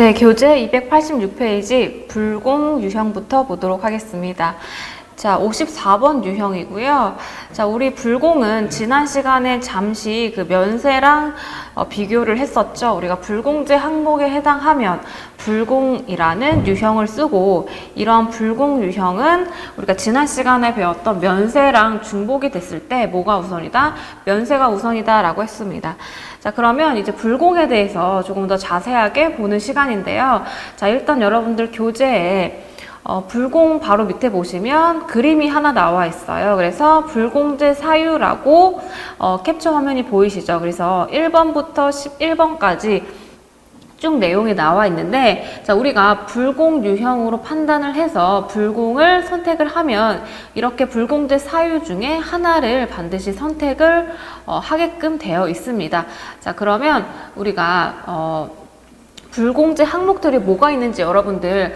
네, 교재 286페이지 불공 유형부터 보도록 하겠습니다. 자, 54번 유형이고요. 자, 우리 불공은 지난 시간에 잠시 그 면세랑 비교를 했었죠. 우리가 불공제 항목에 해당하면 불공이라는 유형을 쓰고, 이런 불공 유형은 우리가 지난 시간에 배웠던 면세랑 중복이 됐을 때 뭐가 우선이다? 면세가 우선이다 라고 했습니다. 자, 그러면 이제 불공에 대해서 조금 더 자세하게 보는 시간인데요. 자, 일단 여러분들 교재에 불공 바로 밑에 보시면 그림이 하나 나와 있어요. 그래서 불공제 사유라고 캡처 화면이 보이시죠? 그래서 1번부터 11번까지 쭉 내용이 나와 있는데, 자, 우리가 불공 유형으로 판단을 해서 불공을 선택을 하면 이렇게 불공제 사유 중에 하나를 반드시 선택을 하게끔 되어 있습니다. 자, 그러면 우리가 불공제 항목들이 뭐가 있는지 여러분들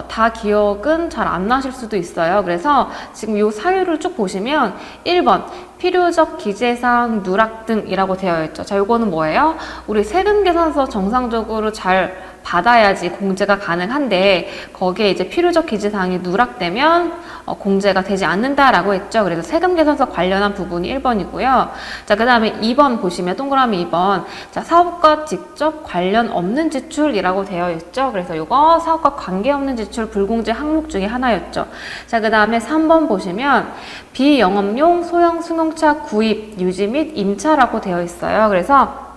다 기억은 잘 안 나실 수도 있어요. 그래서 지금 이 사유를 쭉 보시면 1번 필요적 기재사항 누락 등이라고 되어 있죠. 자, 요거는 뭐예요? 우리 세금계산서 정상적으로 잘 받아야지 공제가 가능한데, 거기에 이제 필요적 기재사항이 누락되면 공제가 되지 않는다라고 했죠. 그래서 세금계산서 관련한 부분이 1번이고요. 자, 그 다음에 2번 보시면 동그라미 2번. 자, 사업과 직접 관련 없는 지출이라고 되어 있죠. 그래서 요거 사업과 관계없는 지출 불공제 항목 중에 하나였죠. 자, 그 다음에 3번 보시면 비영업용 소형 승용차 구입, 유지 및 임차라고 되어 있어요. 그래서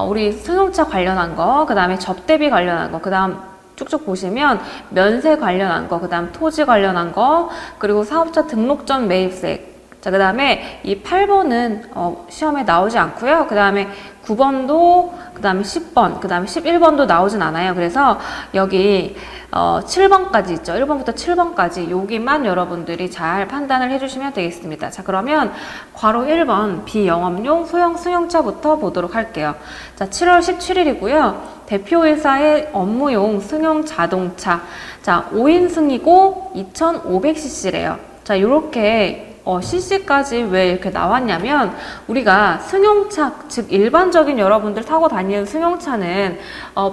우리 승용차 관련한 거, 그 다음에 접대비 관련한 거, 그 다음 쭉쭉 보시면 면세 관련한 거, 그 다음 토지 관련한 거, 그리고 사업자 등록전 매입세. 자, 그 다음에 이 8번은 시험에 나오지 않고요. 그 다음에 9번도, 그 다음에 10번, 그 다음에 11번도 나오진 않아요. 그래서 여기 7번까지 있죠. 1번부터 7번까지 여기만 여러분들이 잘 판단을 해주시면 되겠습니다. 자, 그러면 괄호 1번 비영업용 소형 승용차부터 보도록 할게요. 자, 7월 17일이고요. 대표회사의 업무용 승용 자동차. 자, 5인승이고 2500cc래요. 자, 요렇게 cc까지 왜 이렇게 나왔냐면, 우리가 승용차, 즉 일반적인 여러분들 타고 다니는 승용차는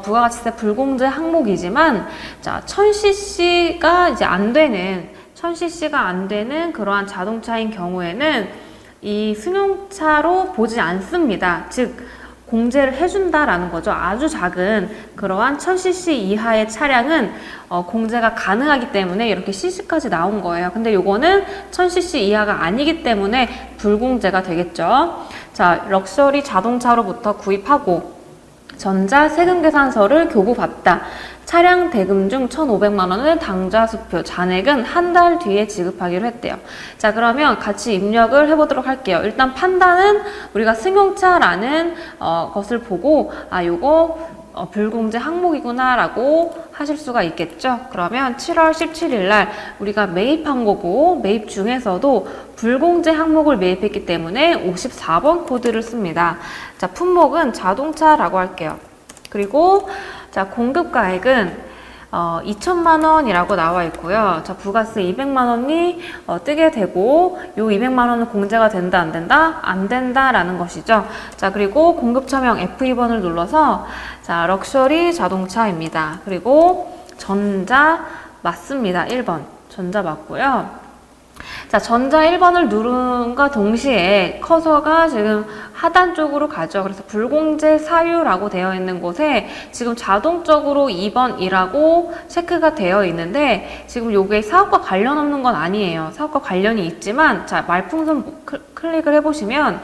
부가가치세 불공제 항목이지만, 자, 1000cc가 이제 안 되는, 1000cc가 안 되는 그러한 자동차인 경우에는 이 승용차로 보지 않습니다. 즉 공제를 해준다라는 거죠. 아주 작은 그러한 1000cc 이하의 차량은 공제가 가능하기 때문에 이렇게 cc까지 나온 거예요. 근데 요거는 1000cc 이하가 아니기 때문에 불공제가 되겠죠. 자, 럭셔리 자동차로부터 구입하고 전자 세금계산서를 교부받다. 차량 대금 중 1,500만 원을 당좌 수표, 잔액은 한 달 뒤에 지급하기로 했대요. 자, 그러면 같이 입력을 해보도록 할게요. 일단 판단은 우리가 승용차라는 것을 보고, 아, 요거 불공제 항목이구나 라고 하실 수가 있겠죠. 그러면 7월 17일 날 우리가 매입한 거고, 매입 중에서도 불공제 항목을 매입했기 때문에 54번 코드를 씁니다. 자, 품목은 자동차라고 할게요. 그리고 자, 공급가액은 2천만 원이라고 나와 있고요. 자, 부가세 200만 원이 뜨게 되고, 요 200만 원은 공제가 된다, 안 된다? 안 된다라는 것이죠. 자, 그리고 공급처명 F2번을 눌러서, 자, 럭셔리 자동차입니다. 그리고 전자 맞습니다. 1번. 전자 맞고요. 자, 전자 1번을 누른과 동시에 커서가 지금 하단 쪽으로 가죠. 그래서 불공제 사유라고 되어 있는 곳에 지금 자동적으로 2번이라고 체크가 되어 있는데, 지금 요게 사업과 관련 없는 건 아니에요. 사업과 관련이 있지만, 자, 말풍선 클릭을 해보시면,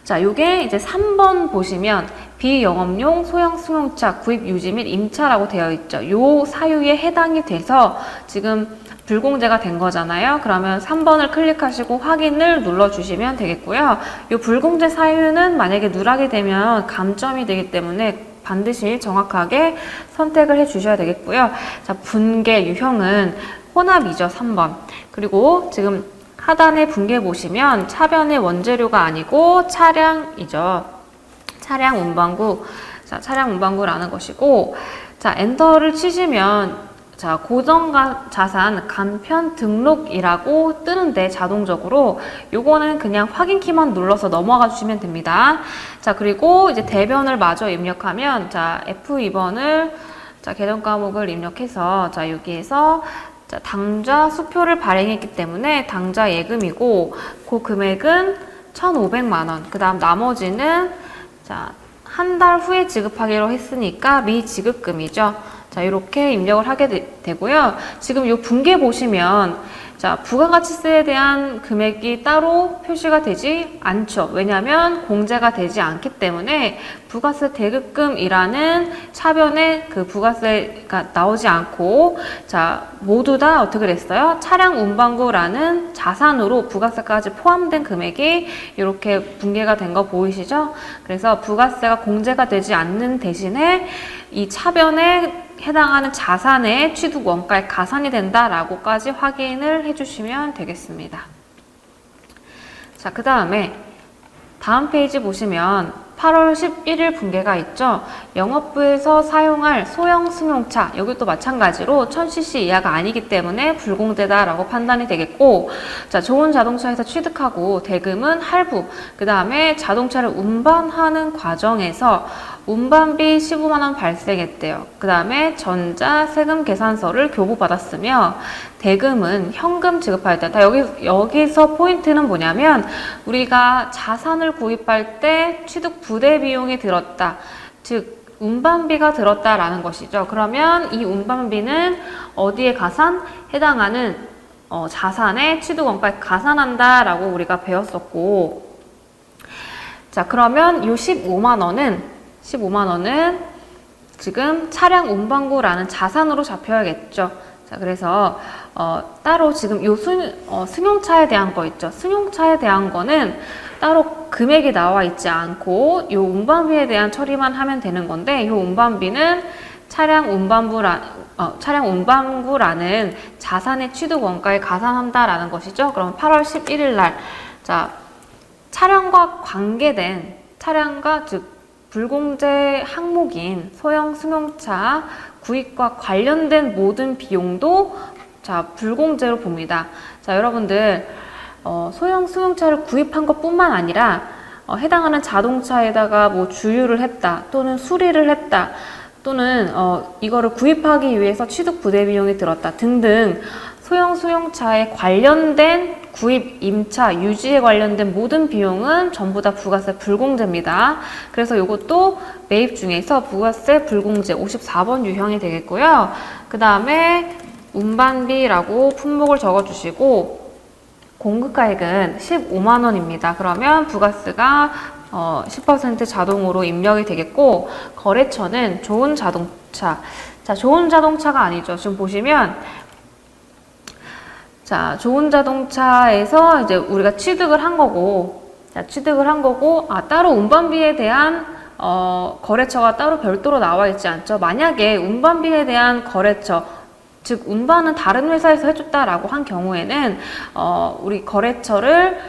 자, 요게 이제 3번 보시면 비영업용 소형 승용차 구입 유지 및 임차라고 되어 있죠. 요 사유에 해당이 돼서 지금 불공제가 된 거잖아요. 그러면 3번을 클릭하시고 확인을 눌러주시면 되겠고요. 이 불공제 사유는 만약에 누락이 되면 감점이 되기 때문에 반드시 정확하게 선택을 해 주셔야 되겠고요. 자, 분계 유형은 혼합이죠. 3번. 그리고 지금 하단에 분계 보시면 차변의 원재료가 아니고 차량이죠. 차량 운반구. 자, 차량 운반구라는 것이고, 자, 엔터를 치시면 자, 고정자산 간편 등록이라고 뜨는데 자동적으로 요거는 그냥 확인키만 눌러서 넘어가 주시면 됩니다. 자, 그리고 이제 대변을 마저 입력하면 자, F2번을 자, 계정 과목을 입력해서 자, 여기에서 자, 당좌 수표를 발행했기 때문에 당좌 예금이고 그 금액은 1,500만 원. 그다음 나머지는 자, 한 달 후에 지급하기로 했으니까 미지급금이죠. 자, 이렇게 입력을 하게 되고요. 지금 이 분계 보시면 자, 부가가치세에 대한 금액이 따로 표시가 되지 않죠. 왜냐하면 공제가 되지 않기 때문에 부가세 대급금이라는 차변에 그 부가세가 나오지 않고 자, 모두 다 어떻게 됐어요? 차량 운반구라는 자산으로 부가세까지 포함된 금액이 이렇게 분계가 된 거 보이시죠? 그래서 부가세가 공제가 되지 않는 대신에 이 차변에 해당하는 자산의 취득 원가에 가산이 된다라고까지 확인을 해주시면 되겠습니다. 자, 그 다음에 다음 페이지 보시면 8월 11일 분계가 있죠. 영업부에서 사용할 소형 승용차, 여기도 마찬가지로 1000cc 이하가 아니기 때문에 불공제다라고 판단이 되겠고, 자, 좋은 자동차에서 취득하고 대금은 할부, 그 다음에 자동차를 운반하는 과정에서 운반비 15만 원 발생했대요. 그 다음에 전자 세금 계산서를 교부받았으며 대금은 현금 지급하였다. 여기서 포인트는 뭐냐면 우리가 자산을 구입할 때 취득 부대 비용이 들었다. 즉 운반비가 들었다라는 것이죠. 그러면 이 운반비는 어디에 가산? 해당하는 자산의 취득 원가에 가산한다라고 우리가 배웠었고, 자, 그러면 이 15만 원은 지금 차량 운반구라는 자산으로 잡혀야겠죠. 자, 그래서 따로 지금 요 승용차에 대한 거 있죠. 승용차에 대한 거는 따로 금액이 나와 있지 않고 요 운반비에 대한 처리만 하면 되는 건데, 요 운반비는 차량 운반구라는 자산의 취득 원가에 가산한다라는 것이죠. 그럼 8월 11일 날, 자, 차량과 관계된 차량과 즉 불공제 항목인 소형 승용차 구입과 관련된 모든 비용도 자, 불공제로 봅니다. 자, 여러분들 소형 승용차를 구입한 것뿐만 아니라 해당하는 자동차에다가 뭐 주유를 했다 또는 수리를 했다 또는 이거를 구입하기 위해서 취득 부대 비용이 들었다 등등 소형 승용차에 관련된 구입, 임차, 유지에 관련된 모든 비용은 전부 다 부가세 불공제입니다. 그래서 이것도 매입 중에서 부가세 불공제 54번 유형이 되겠고요. 그 다음에 운반비라고 품목을 적어주시고 공급가액은 15만 원입니다. 그러면 부가세가 10% 자동으로 입력이 되겠고, 거래처는 좋은 자동차. 자, 좋은 자동차가 아니죠. 지금 보시면 자, 좋은 자동차에서 이제 우리가 취득을 한 거고, 따로 운반비에 대한 거래처가 따로 별도로 나와 있지 않죠. 만약에 운반비에 대한 거래처, 즉 운반은 다른 회사에서 해줬다라고 한 경우에는 우리 거래처를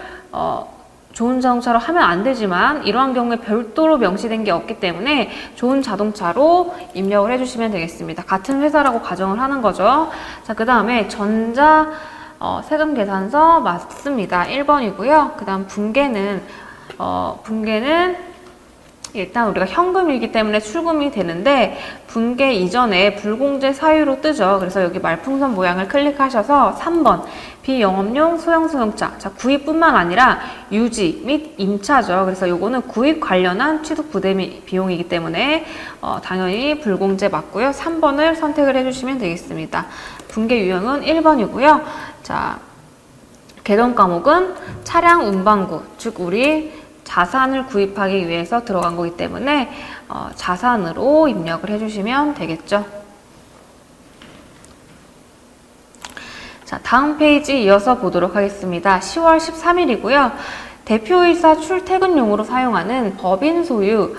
좋은 자동차로 하면 안 되지만 이러한 경우에 별도로 명시된 게 없기 때문에 좋은 자동차로 입력을 해주시면 되겠습니다. 같은 회사라고 가정을 하는 거죠. 자, 그 다음에 전자 세금 계산서 맞습니다. 1번이고요. 그 다음 분계는 일단 우리가 현금이기 때문에 출금이 되는데 분계 이전에 불공제 사유로 뜨죠. 그래서 여기 말풍선 모양을 클릭하셔서 3번 비영업용 소형 승용차. 자, 구입뿐만 아니라 유지 및 임차죠. 그래서 요거는 구입 관련한 취득 부대 비용이기 때문에 당연히 불공제 맞고요. 3번을 선택을 해주시면 되겠습니다. 분계 유형은 1번이고요. 자, 계정 과목은 차량 운반구, 즉 우리 자산을 구입하기 위해서 들어간 거기 때문에 자산으로 입력을 해주시면 되겠죠. 자, 다음 페이지 이어서 보도록 하겠습니다. 10월 13일이고요. 대표이사 출퇴근용으로 사용하는 법인 소유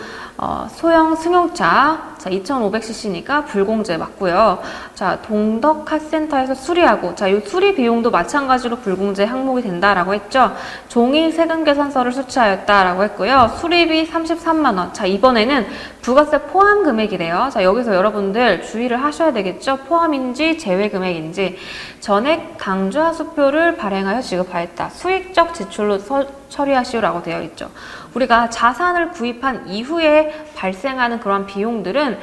소형 승용차, 자, 2500cc니까 불공제 맞고요. 자, 동덕 카센터에서 수리하고, 자, 이 수리 비용도 마찬가지로 불공제 항목이 된다라고 했죠. 종이 세금 계산서를 수취하였다라고 했고요. 수리비 33만 원. 자, 이번에는 부가세 포함 금액이래요. 자, 여기서 여러분들 주의를 하셔야 되겠죠. 포함인지 제외 금액인지. 전액 강조하수표를 발행하여 지급하였다. 수익적 지출로 처리하시오라고 되어 있죠. 우리가 자산을 구입한 이후에 발생하는 그런 비용들은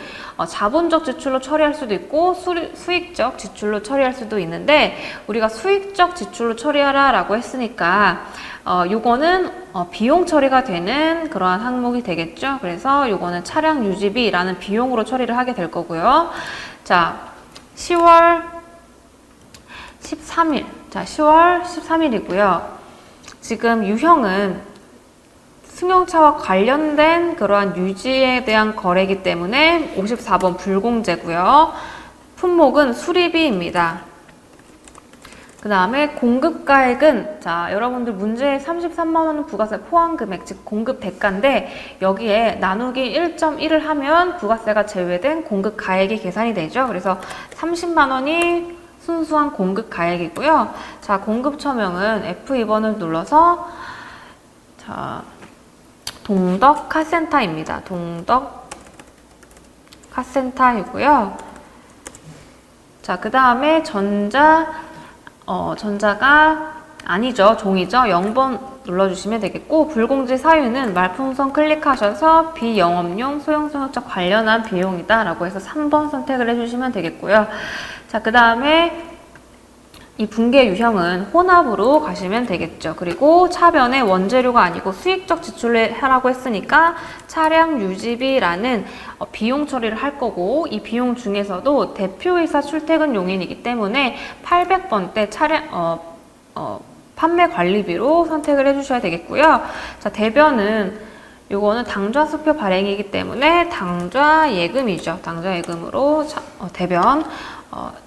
자본적 지출로 처리할 수도 있고 수익적 지출로 처리할 수도 있는데, 우리가 수익적 지출로 처리하라 라고 했으니까 요거는 비용 처리가 되는 그러한 항목이 되겠죠. 그래서 요거는 차량 유지비라는 비용으로 처리를 하게 될 거고요. 자, 10월 13일. 자, 10월 13일이고요. 지금 유형은 승용차와 관련된 그러한 유지에 대한 거래이기 때문에 54번 불공제고요. 품목은 수리비입니다. 그 다음에 공급가액은, 자, 여러분들 문제에 33만 원 부가세 포함 금액, 즉 공급 대가인데 여기에 나누기 1.1을 하면 부가세가 제외된 공급가액이 계산이 되죠. 그래서 30만 원이 순수한 공급가액이고요. 자, 공급처명은 F2번을 눌러서, 자, 동덕 카센터입니다. 동덕 카센터이고요. 자, 그 다음에 전자가 아니죠. 종이죠. 0번 눌러주시면 되겠고, 불공제 사유는 말풍선 클릭하셔서 비영업용 소형 승용차 관련한 비용이다 라고 해서 3번 선택을 해주시면 되겠고요. 자, 그 다음에 이 붕괴 유형은 혼합으로 가시면 되겠죠. 그리고 차변에 원재료가 아니고 수익적 지출을 하라고 했으니까 차량 유지비라는 비용 처리를 할 거고, 이 비용 중에서도 대표이사 출퇴근 용인이기 때문에 800번대 차량 판매 관리비로 선택을 해주셔야 되겠고요. 자, 대변은 요거는 당좌수표 발행이기 때문에 당좌 예금이죠. 당좌 예금으로 대변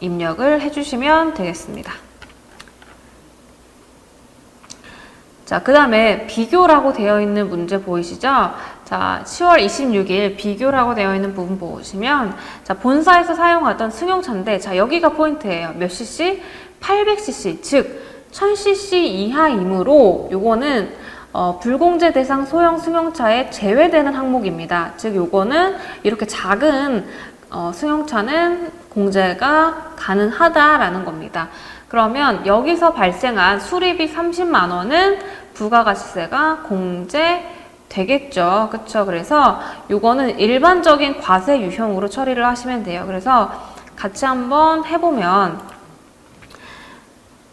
입력을 해주시면 되겠습니다. 자, 그 다음에 비교라고 되어 있는 문제 보이시죠? 자, 10월 26일 비교라고 되어 있는 부분 보시면, 자, 본사에서 사용하던 승용차인데, 자, 여기가 포인트예요. 몇 cc? 800cc, 즉 1000cc 이하이므로 요거는 불공제 대상 소형 승용차에 제외되는 항목입니다. 즉 요거는 이렇게 작은 승용차는 공제가 가능하다라는 겁니다. 그러면 여기서 발생한 수리비 30만 원은 부가가치세가 공제되겠죠. 그쵸? 그래서 요거는 일반적인 과세 유형으로 처리를 하시면 돼요. 그래서 같이 한번 해보면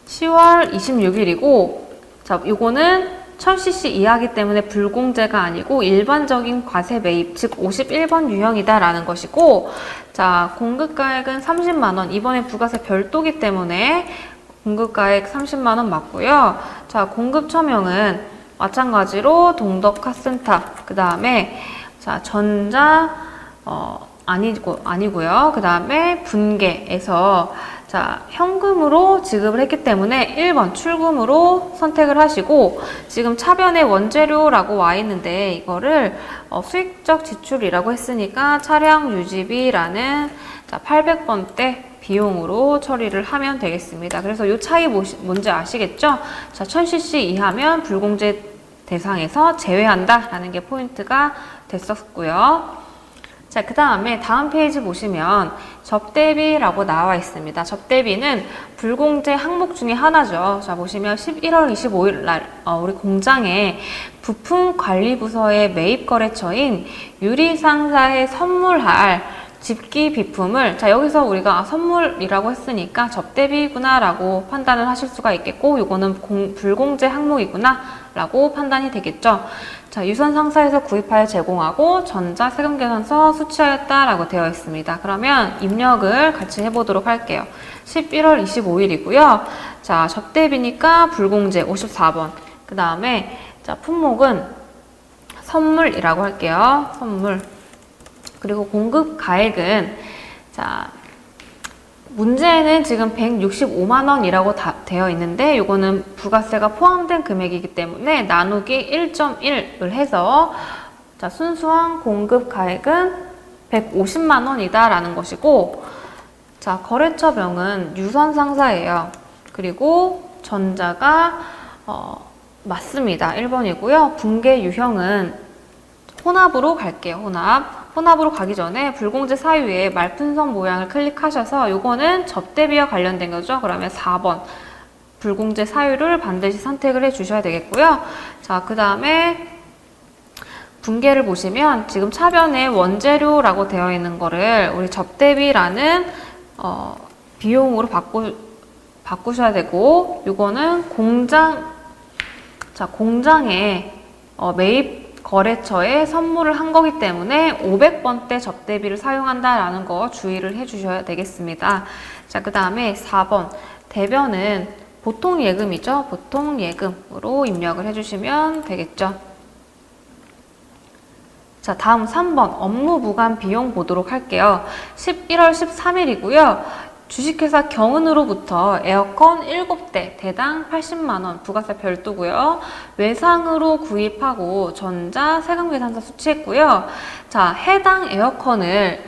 10월 26일이고, 자, 요거는 1000cc 이하기 때문에 불공제가 아니고 일반적인 과세 매입, 즉 51번 유형이다라는 것이고, 자, 공급가액은 30만 원, 이번에 부가세 별도기 때문에 공급가액 30만 원 맞고요. 자, 공급처명은 마찬가지로 동덕 카센터, 그 다음에 자, 전자 아니고요. 그 다음에 분계에서 자, 현금으로 지급을 했기 때문에 1번 출금으로 선택을 하시고, 지금 차변에 원재료라고 와 있는데 이거를 수익적 지출이라고 했으니까 차량 유지비라는 800번대 비용으로 처리를 하면 되겠습니다. 그래서 이 차이 뭔지 아시겠죠? 자, 1000cc 이하면 불공제 대상에서 제외한다 라는 게 포인트가 됐었고요. 자, 그 다음에 다음 페이지 보시면 접대비라고 나와 있습니다. 접대비는 불공제 항목 중에 하나죠. 자, 보시면 11월 25일 날 우리 공장에 부품관리부서의 매입거래처인 유리상사에 선물할 집기 비품을, 자, 여기서 우리가 선물이라고 했으니까 접대비구나 라고 판단을 하실 수가 있겠고, 이거는 불공제 항목이구나 라고 판단이 되겠죠. 자, 유선 상사에서 구입하여 제공하고 전자 세금 계산서 수취하였다라고 되어 있습니다. 그러면 입력을 같이 해보도록 할게요. 11월 25일이고요. 자, 접대비니까 불공제 54번. 그 다음에 자, 품목은 선물이라고 할게요. 선물. 그리고 공급 가액은, 자, 문제에는 지금 165만 원이라고 다 되어 있는데 이거는 부가세가 포함된 금액이기 때문에 나누기 1.1을 해서 자, 순수한 공급 가액은 150만 원이다 라는 것이고, 자, 거래처명은 유선 상사예요. 그리고 전자가 맞습니다. 1번이고요. 붕괴 유형은 혼합으로 갈게요. 혼합으로 가기 전에 불공제 사유에 말풍선 모양을 클릭하셔서 요거는 접대비와 관련된 거죠. 그러면 4번 불공제 사유를 반드시 선택을 해 주셔야 되겠고요. 자, 그 다음에 붕괴를 보시면 지금 차변에 원재료라고 되어 있는 거를 우리 접대비라는 비용으로 바꾸셔야 되고, 요거는 공장에 매입 거래처에 선물을 한 거기 때문에 500번대 접대비를 사용한다라는 거 주의를 해 주셔야 되겠습니다. 자, 그 다음에 4번 대변은 보통 예금이죠. 보통 예금으로 입력을 해 주시면 되겠죠. 자, 다음 3번 업무 부관 비용 보도록 할게요. 11월 13일이고요. 주식회사 경은으로부터 에어컨 7대 대당 80만 원 부가세 별도고요. 외상으로 구입하고 전자 세금계산서 수취했고요. 자, 해당 에어컨을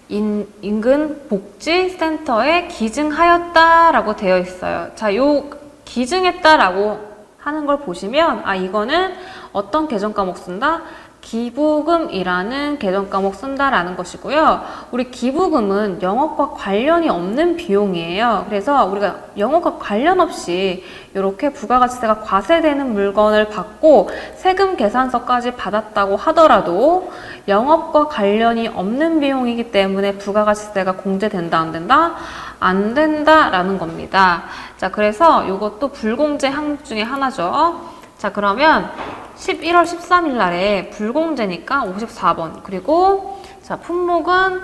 인근 복지센터에 기증하였다라고 되어 있어요. 자, 요 기증했다라고 하는 걸 보시면 이거는 어떤 계정 과목 쓴다? 기부금이라는 계정 과목 쓴다라는 것이고요. 우리 기부금은 영업과 관련이 없는 비용이에요. 그래서 우리가 영업과 관련 없이 이렇게 부가가치세가 과세되는 물건을 받고 세금 계산서까지 받았다고 하더라도 영업과 관련이 없는 비용이기 때문에 부가가치세가 공제된다, 안 된다? 안 된다라는 겁니다. 자, 그래서 이것도 불공제 항목 중에 하나죠. 자, 그러면 11월 13일 날에 불공제니까 54번. 그리고 자, 품목은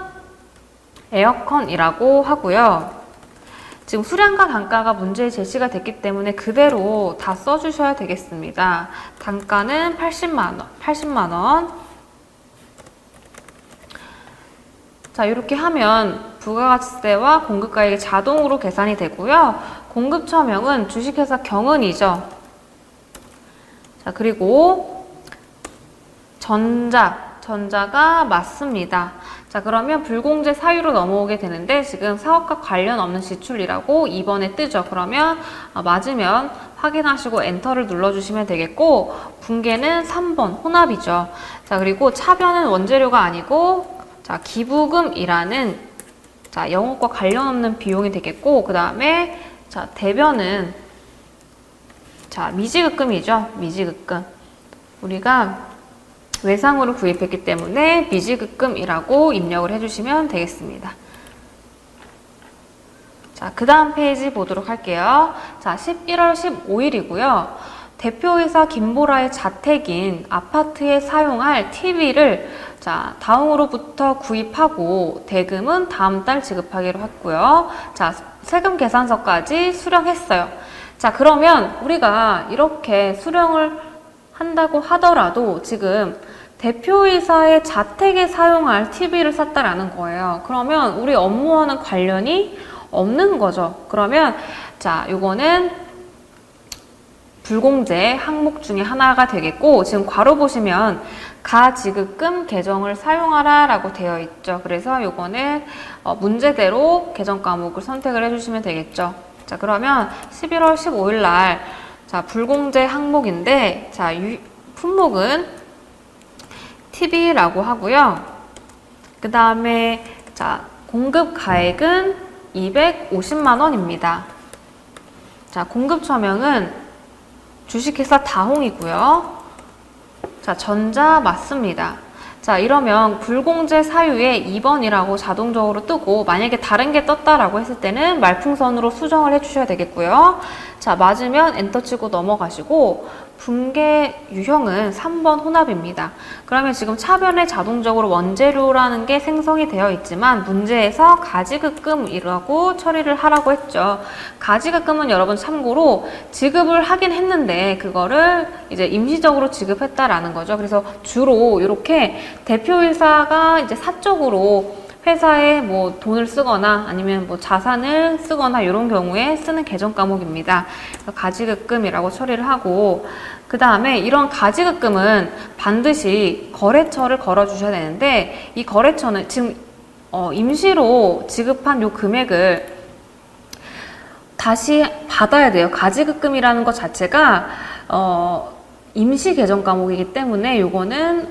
에어컨이라고 하고요. 지금 수량과 단가가 문제에 제시가 됐기 때문에 그대로 다 써주셔야 되겠습니다. 단가는 80만 원. 자, 이렇게 하면 부가가치세와 공급가액이 자동으로 계산이 되고요. 공급처명은 주식회사 경은이죠. 자, 그리고 전자가 맞습니다. 자, 그러면 불공제 사유로 넘어오게 되는데 지금 사업과 관련 없는 지출이라고 2번에 뜨죠. 그러면 맞으면 확인하시고 엔터를 눌러주시면 되겠고, 붕괴는 3번 혼합이죠. 자, 그리고 차변은 원재료가 아니고 자, 기부금이라는 자, 영업과 관련 없는 비용이 되겠고, 그 다음에 자, 대변은 자, 미지급금이죠. 미지급금. 우리가 외상으로 구입했기 때문에 미지급금이라고 입력을 해주시면 되겠습니다. 자, 그 다음 페이지 보도록 할게요. 자, 11월 15일이고요. 대표이사 김보라의 자택인 아파트에 사용할 TV를 자, 다음으로부터 구입하고 대금은 다음 달 지급하기로 했고요. 자, 세금 계산서까지 수령했어요. 자, 그러면 우리가 이렇게 수령을 한다고 하더라도 지금 대표이사의 자택에 사용할 TV를 샀다라는 거예요. 그러면 우리 업무와는 관련이 없는 거죠. 그러면 자, 요거는 불공제 항목 중에 하나가 되겠고, 지금 괄호 보시면 가지급금 계정을 사용하라 라고 되어 있죠. 그래서 요거는 문제대로 계정 과목을 선택을 해주시면 되겠죠. 자, 그러면 11월 15일 날 자, 불공제 항목인데 자, 품목은 TV라고 하고요. 그 다음에 자, 공급 가액은 250만 원입니다. 자, 공급 처명은 주식회사 다홍이고요. 자, 전자 맞습니다. 자, 이러면 불공제 사유에 2번이라고 자동적으로 뜨고, 만약에 다른 게 떴다라고 했을 때는 말풍선으로 수정을 해주셔야 되겠고요. 자, 맞으면 엔터 치고 넘어가시고, 붕괴 유형은 3번 혼합입니다. 그러면 지금 차변에 자동적으로 원재료라는 게 생성이 되어 있지만 문제에서 가지급금이라고 처리를 하라고 했죠. 가지급금은 여러분 참고로 지급을 하긴 했는데 그거를 이제 임시적으로 지급했다라는 거죠. 그래서 주로 이렇게 대표이사가 이제 사적으로 회사에 뭐 돈을 쓰거나 아니면 뭐 자산을 쓰거나 이런 경우에 쓰는 계정 과목입니다. 가지급금이라고 처리를 하고, 그 다음에 이런 가지급금은 반드시 거래처를 걸어주셔야 되는데, 이 거래처는 지금 임시로 지급한 요 금액을 다시 받아야 돼요. 가지급금이라는 것 자체가 임시 계정 과목이기 때문에 요거는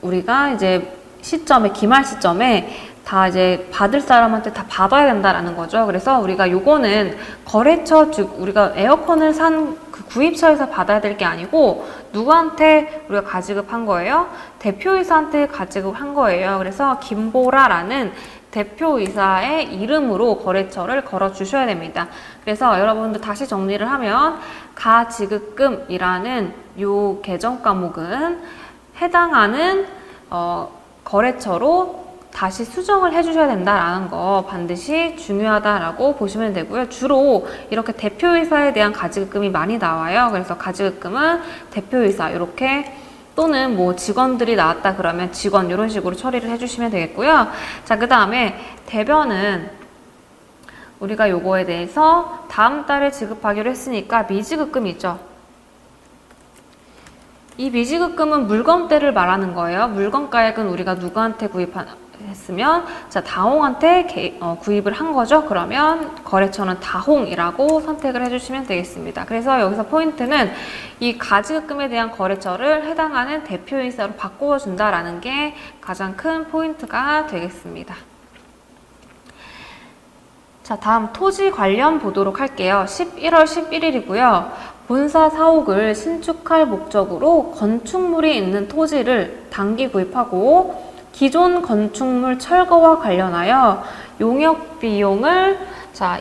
우리가 이제 시점에, 기말 시점에 다 이제 받을 사람한테 다 받아야 된다라는 거죠. 그래서 우리가 요거는 거래처, 즉 우리가 에어컨을 산 그 구입처에서 받아야 될 게 아니고 누구한테 우리가 가지급한 거예요? 대표이사한테 가지급한 거예요. 그래서 김보라라는 대표이사의 이름으로 거래처를 걸어 주셔야 됩니다. 그래서 여러분들 다시 정리를 하면 가지급금이라는 요 계정 과목은 해당하는 거래처로 다시 수정을 해주셔야 된다라는 거 반드시 중요하다라고 보시면 되고요. 주로 이렇게 대표이사에 대한 가지급금이 많이 나와요. 그래서 가지급금은 대표이사 이렇게, 또는 뭐 직원들이 나왔다 그러면 직원 이런 식으로 처리를 해주시면 되겠고요. 자, 그 다음에 대변은 우리가 요거에 대해서 다음 달에 지급하기로 했으니까 미지급금이죠. 이 미지급금은 물건대를 말하는 거예요. 물건가액은 우리가 누구한테 구입했으면, 자, 다홍한테 구입을 한 거죠. 그러면 거래처는 다홍이라고 선택을 해주시면 되겠습니다. 그래서 여기서 포인트는 이 가지급금에 대한 거래처를 해당하는 대표이사로 바꾸어 준다라는 게 가장 큰 포인트가 되겠습니다. 자, 다음 토지 관련 보도록 할게요. 11월 11일이고요. 본사 사옥을 신축할 목적으로 건축물이 있는 토지를 단기 구입하고 기존 건축물 철거와 관련하여 용역 비용을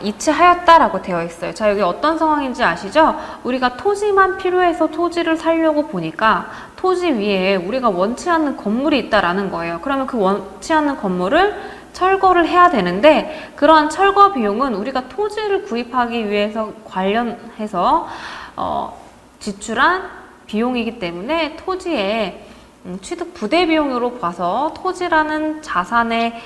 이체하였다라고 되어 있어요. 자, 여기 어떤 상황인지 아시죠? 우리가 토지만 필요해서 토지를 사려고 보니까 토지 위에 우리가 원치 않는 건물이 있다라는 거예요. 그러면 그 원치 않는 건물을 철거를 해야 되는데, 그러한 철거 비용은 우리가 토지를 구입하기 위해서 관련해서 지출한 비용이기 때문에 토지의 취득 부대 비용으로 봐서 토지라는 자산의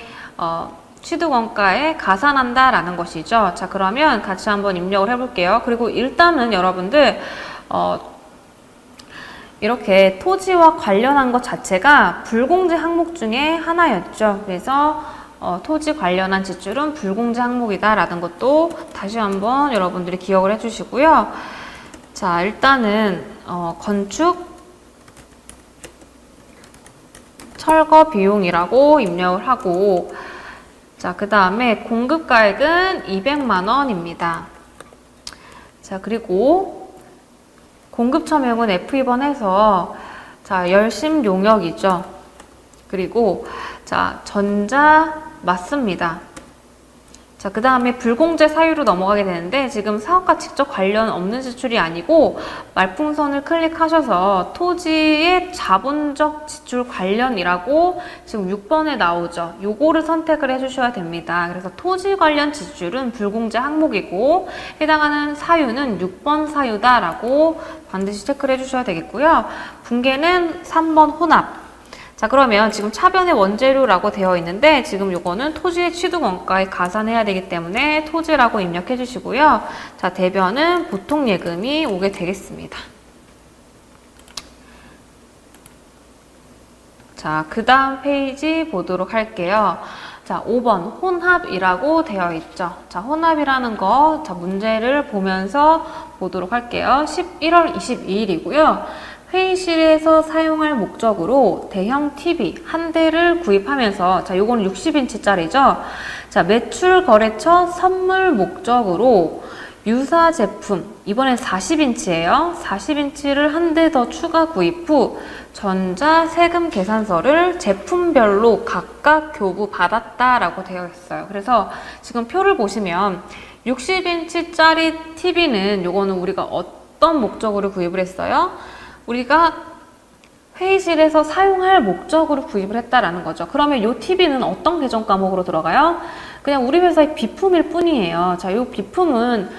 취득 원가에 가산한다라는 것이죠. 자, 그러면 같이 한번 입력을 해볼게요. 그리고 일단은 여러분들 이렇게 토지와 관련한 것 자체가 불공제 항목 중에 하나였죠. 그래서 토지 관련한 지출은 불공제 항목이다라는 것도 다시 한번 여러분들이 기억을 해주시고요. 자, 일단은 건축 철거 비용이라고 입력을 하고, 자, 그 다음에 공급가액은 200만 원입니다. 자, 그리고 공급처명은 F2번 해서, 자, 열심 용역이죠. 그리고, 자, 전자 맞습니다. 자, 그 다음에 불공제 사유로 넘어가게 되는데, 지금 사업과 직접 관련 없는 지출이 아니고 말풍선을 클릭하셔서 토지의 자본적 지출 관련이라고 지금 6번에 나오죠. 요거를 선택을 해주셔야 됩니다. 그래서 토지 관련 지출은 불공제 항목이고 해당하는 사유는 6번 사유다라고 반드시 체크를 해주셔야 되겠고요. 분계는 3번 혼합. 자, 그러면 지금 차변의 원재료라고 되어 있는데 지금 요거는 토지의 취득 원가에 가산해야 되기 때문에 토지라고 입력해 주시고요. 자, 대변은 보통 예금이 오게 되겠습니다. 자, 그 다음 페이지 보도록 할게요. 자, 5번 혼합이라고 되어 있죠. 자, 혼합이라는 거, 자, 문제를 보면서 보도록 할게요. 11월 22일이고요. 회의실에서 사용할 목적으로 대형 TV 한 대를 구입하면서, 자, 요거는 60인치짜리죠. 자, 매출 거래처 선물 목적으로 유사 제품, 이번엔 40인치예요. 40인치를 한 대 더 추가 구입 후 전자 세금 계산서를 제품별로 각각 교부 받았다라고 되어 있어요. 그래서 지금 표를 보시면 60인치짜리 TV는 요거는 우리가 어떤 목적으로 구입을 했어요? 우리가 회의실에서 사용할 목적으로 구입을 했다라는 거죠. 그러면 이 TV는 어떤 계정 과목으로 들어가요? 그냥 우리 회사의 비품일 뿐이에요. 자, 이 비품은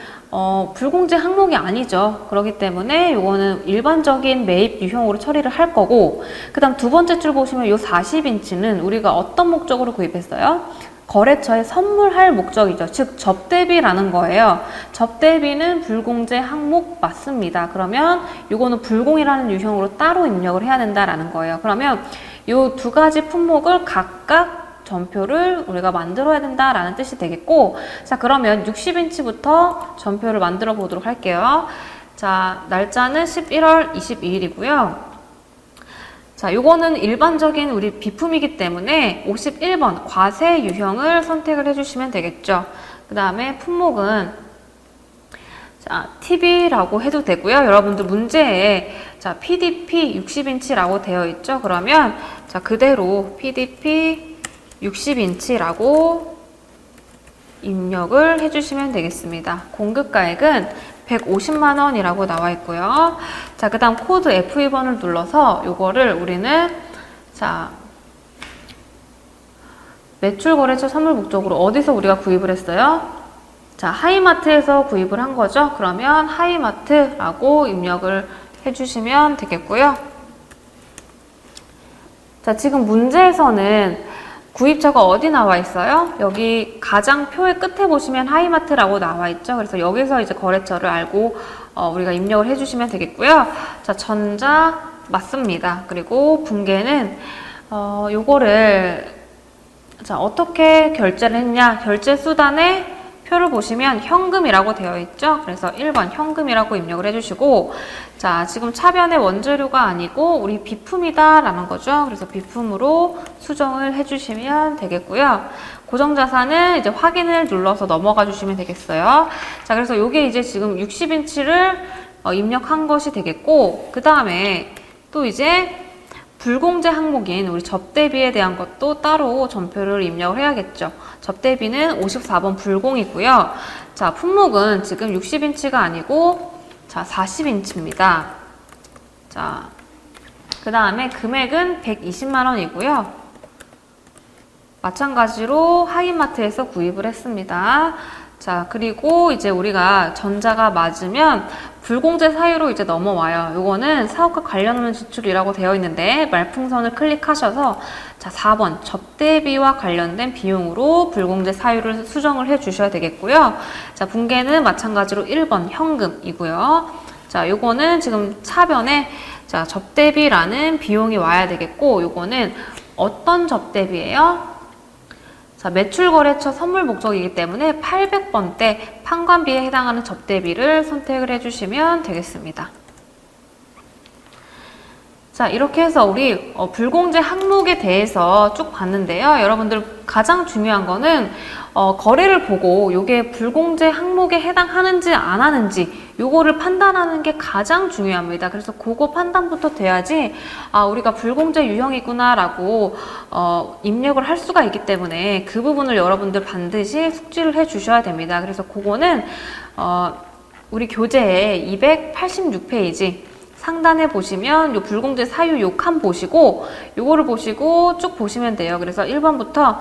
불공제 항목이 아니죠. 그렇기 때문에 이거는 일반적인 매입 유형으로 처리를 할 거고, 그 다음 두 번째 줄 보시면 이 40인치는 우리가 어떤 목적으로 구입했어요? 거래처에 선물할 목적이죠. 즉 접대비라는 거예요. 접대비는 불공제 항목 맞습니다. 그러면 이거는 불공이라는 유형으로 따로 입력을 해야 된다라는 거예요. 그러면 이 두 가지 품목을 각각 전표를 우리가 만들어야 된다라는 뜻이 되겠고, 자 그러면 60인치부터 전표를 만들어 보도록 할게요. 자 날짜는 11월 22일이고요. 자, 요거는 일반적인 우리 비품이기 때문에 51번 과세 유형을 선택을 해주시면 되겠죠. 그 다음에 품목은 자, TV라고 해도 되고요. 여러분들 문제에 자, PDP 60인치라고 되어 있죠. 그러면 자, 그대로 PDP 60인치라고 입력을 해주시면 되겠습니다. 공급가액은 150만 원이라고 나와 있고요. 자, 그 다음 코드 F2번을 눌러서 요거를 우리는 자, 매출거래처 선물 목적으로 어디서 우리가 구입을 했어요? 자, 하이마트에서 구입을 한 거죠. 그러면 하이마트라고 입력을 해주시면 되겠고요. 자, 지금 문제에서는 구입처가 어디 나와 있어요? 여기 가장 표의 끝에 보시면 하이마트라고 나와 있죠. 그래서 여기서 이제 거래처를 알고 우리가 입력을 해주시면 되겠고요. 자, 전자 맞습니다. 그리고 붕괴는 요거를 자 어떻게 결제를 했냐? 결제 수단에 표를 보시면 현금이라고 되어 있죠. 그래서 1번 현금이라고 입력을 해주시고, 자 지금 차변의 원재료가 아니고 우리 비품이다라는 거죠. 그래서 비품으로 수정을 해주시면 되겠고요. 고정자산은 이제 확인을 눌러서 넘어가 주시면 되겠어요. 자 그래서 이게 이제 지금 60인치를 입력한 것이 되겠고, 그 다음에 또 이제 불공제 항목인 우리 접대비에 대한 것도 따로 전표를 입력을 해야겠죠. 접대비는 54번 불공이고요. 자, 품목은 지금 60인치가 아니고 자, 40인치입니다. 자, 그 다음에 금액은 120만 원이고요. 마찬가지로 하이마트에서 구입을 했습니다. 자, 그리고 이제 우리가 전자가 맞으면 불공제 사유로 이제 넘어와요. 요거는 사업과 관련 없는 지출이라고 되어 있는데 말풍선을 클릭하셔서 자, 4번 접대비와 관련된 비용으로 불공제 사유를 수정을 해 주셔야 되겠고요. 자, 붕괴는 마찬가지로 1번 현금이고요. 자, 요거는 지금 차변에 자, 접대비라는 비용이 와야 되겠고, 요거는 어떤 접대비예요? 자, 매출거래처 선물 목적이기 때문에 800번대 판관비에 해당하는 접대비를 선택을 해주시면 되겠습니다. 자, 이렇게 해서 우리 불공제 항목에 대해서 쭉 봤는데요. 여러분들 가장 중요한 거는 거래를 보고 이게 불공제 항목에 해당하는지 안 하는지 요거를 판단하는 게 가장 중요합니다. 그래서 그거 판단부터 돼야지 우리가 불공제 유형이구나 라고 입력을 할 수가 있기 때문에 그 부분을 여러분들 반드시 숙지를 해 주셔야 됩니다. 그래서 그거는 우리 교재의 286페이지 상단에 보시면 요 불공제 사유 요 칸 보시고 요거를 보시고 쭉 보시면 돼요. 그래서 1번부터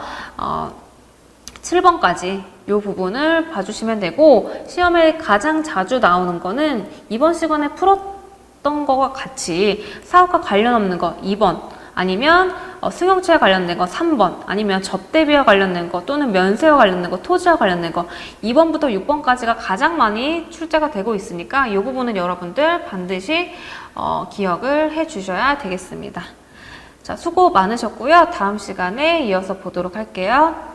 7번까지 요 부분을 봐주시면 되고, 시험에 가장 자주 나오는 거는 이번 시간에 풀었던 거와 같이 사업과 관련 없는 거 2번, 아니면 승용차에 관련된 거 3번, 아니면 접대비와 관련된 거 또는 면세와 관련된 거, 토지와 관련된 거 2번부터 6번까지가 가장 많이 출제가 되고 있으니까 이 부분은 여러분들 반드시 기억을 해 주셔야 되겠습니다. 자, 수고 많으셨고요. 다음 시간에 이어서 보도록 할게요.